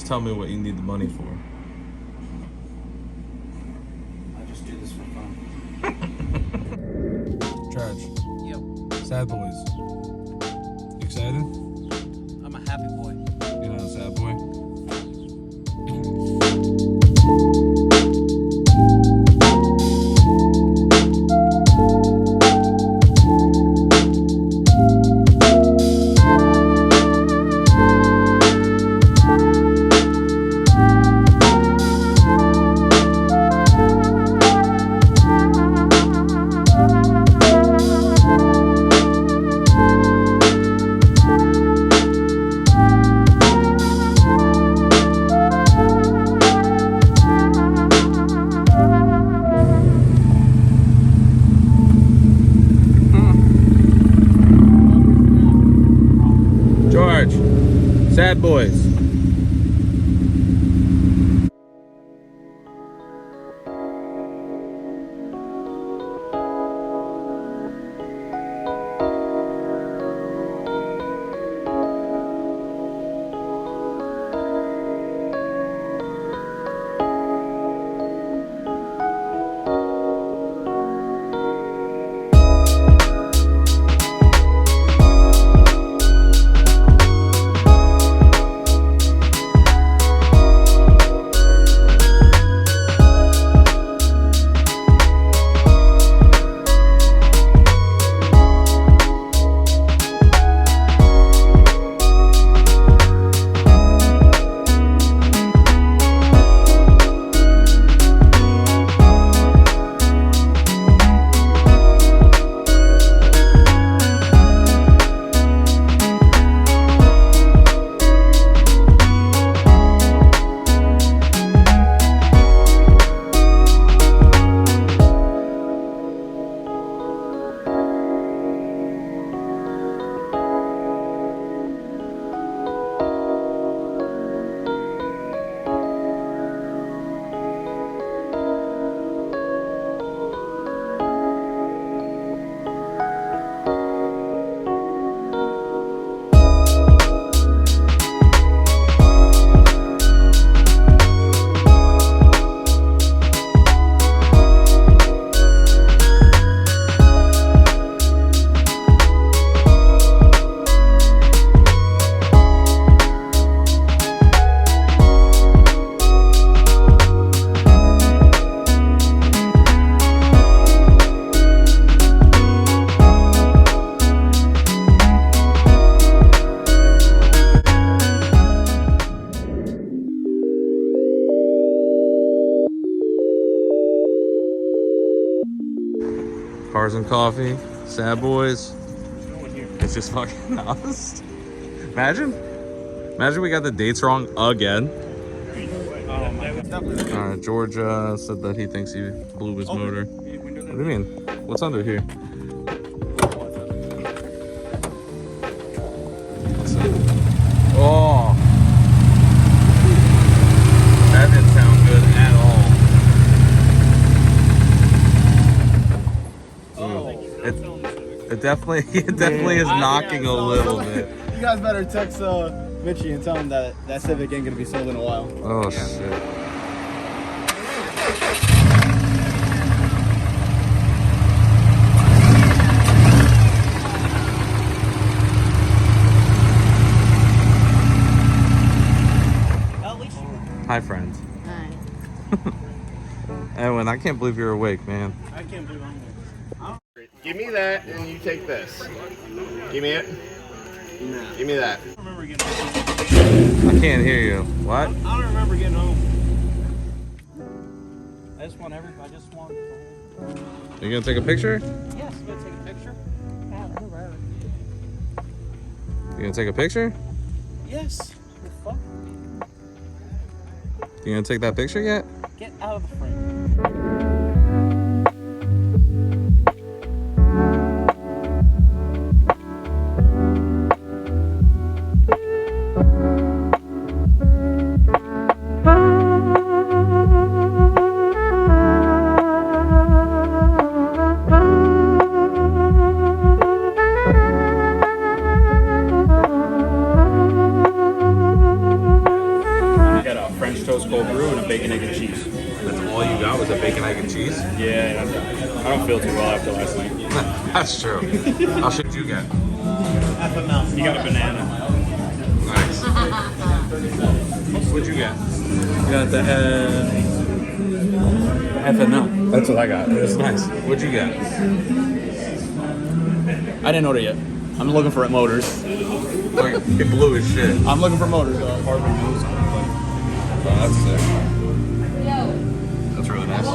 tell me what you need the money for. I just do this for fun. Charge. Yep. Sad boys. You excited? I'm a happy boy. You're not a sad boy? George, sad boys. Cars and coffee, sad boys. It's just fucking us. Imagine we got the dates wrong again. George said that he thinks he blew his motor. What do you mean? What's under here? Oh, that didn't sound good at all. It definitely is knocking a little bit. You guys better text Mitchie and tell him that that Civic ain't gonna be sold in a while. Oh shit. Hi, friend. Hi. Edwin, I can't believe you're awake, man. I can't believe I'm here. Give me that and you take this. Give me it. No. Give me that. I don't remember getting home. I can't hear you. What? I don't remember getting home. I just want. You gonna take a picture? Yes, you gonna take a picture? You gonna take a picture? Yes. The fuck? You gonna take that picture yet? Get out of the frame. well after last night. That's true. How should you get? You got a banana. Nice. What'd you get? Got the FML. That's what I got. It's nice. What'd you get? I didn't order yet. I'm looking for motors. Like, it blew his shit. I'm looking for motors. Carbon moves. Oh, that's sick. That's really nice.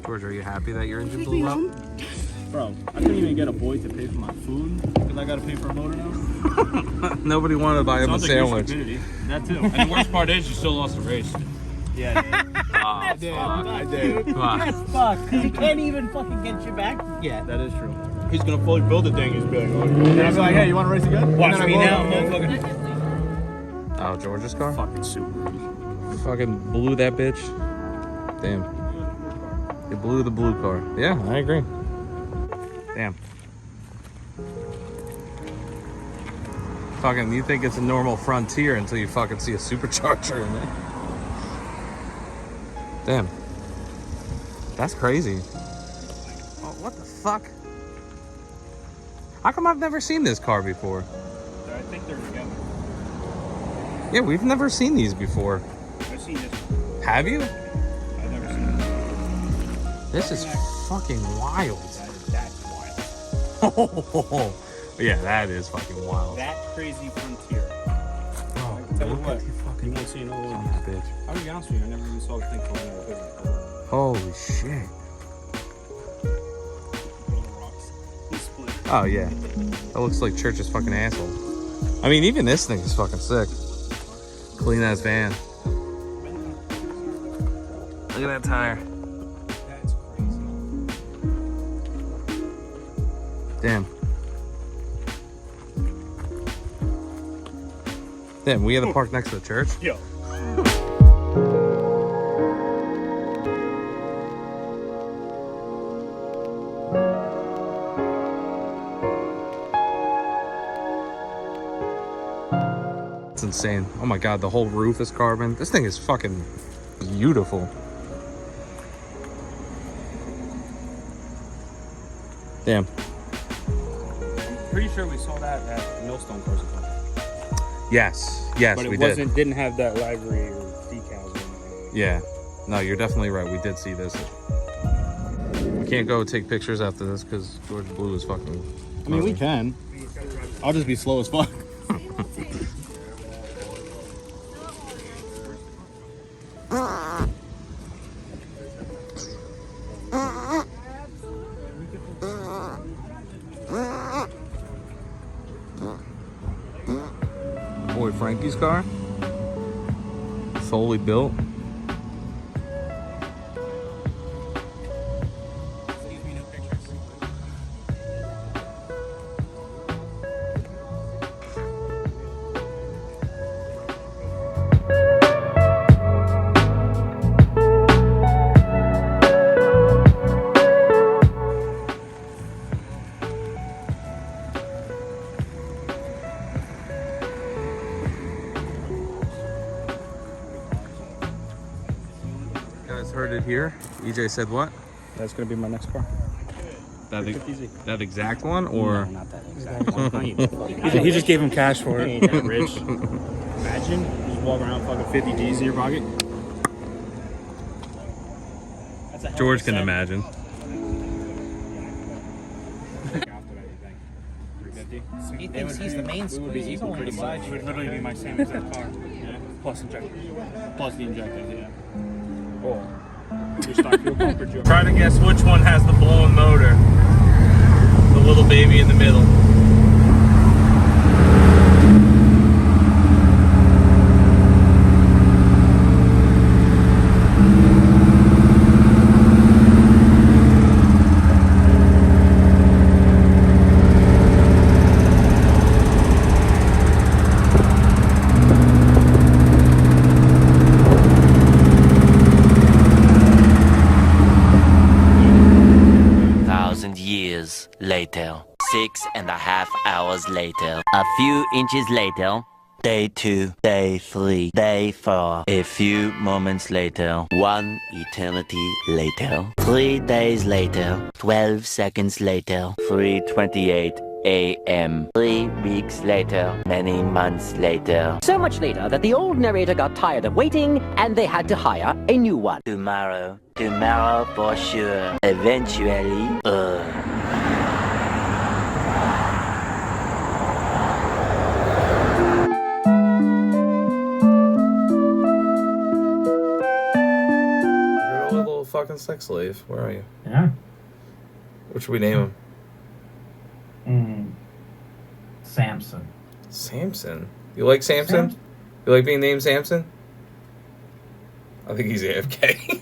George, are you happy that your engine blew up? Bro, I couldn't even get a boy to pay for my food because I got to pay for a motor now. Nobody wanted to buy him a sandwich. That too. And the worst part is you still lost the race. Yeah, I did. That's fuck. Because he can't even fucking get you back yet. That is true. He's gonna fully build the thing. He's be like, oh, and I'll be like, hey, you want to race again? Watch me now, motherfucker. Oh, George's car? Fucking super. Fucking blew that bitch. Damn. It blew the blue car. Yeah, I agree. Damn. Fucking, you think it's a normal Frontier until you fucking see a supercharger in there. Damn. That's crazy. Oh, what the fuck? How come I've never seen this car before? I think they're together. Yeah, we've never seen these before. I've seen this. Have you? I've never seen this. This is fucking wild. That's wild. Yeah, that is fucking wild. That crazy Frontier. Oh, Tell you look what, at you fucking you won't see another one. this bitch. I'll be honest with you, I never even saw the thing falling out of the business. Holy shit. He split. Oh, yeah. That looks like Church's fucking asshole. I mean, even this thing is fucking sick. Clean ass van. Look at that tire. That's crazy. Damn. Damn, we had to park next to the church? Yo. It's insane. Oh my god, the whole roof is carbon. This thing is fucking beautiful. Damn. I'm pretty sure we saw that at Millstone Cars. Yes, But we it did. didn't have that livery or decals or anything. Yeah. No, you're definitely right. We did see this. We can't go take pictures after this because George Blue is fucking... I mean, we can. I'll just be slow as fuck. Boy, Frankie's car. Solely built. Heard it here. EJ said what? That's gonna be my next car. That exact one, or No, not that exact one. He just gave him cash for it. He ain't that rich. Imagine you just walk around fucking 50 G's in your pocket. George can imagine. He thinks he's the main squeeze. He's only the side. It would literally be my same exact car. Yeah. Plus injector. Plus the injectors, yeah. Oh. Your stock fuel pump or your... Try to guess which one has the blown motor. The little baby in the middle. Years later. 6.5 hours later. A few inches later. Day 2, Day 3, Day 4. A few moments later. 1 eternity later. 3 days later. 12 seconds later. 3:28 a.m. 3 weeks later. Many months later. So much later that the old narrator got tired of waiting and they had to hire a new one. Tomorrow. Tomorrow for sure. Eventually. You're a little fucking sex slave. Where are you? Yeah. What should we name him? Samson. Samson. You like Samson? Samson. You like being named Samson? I think he's AFK.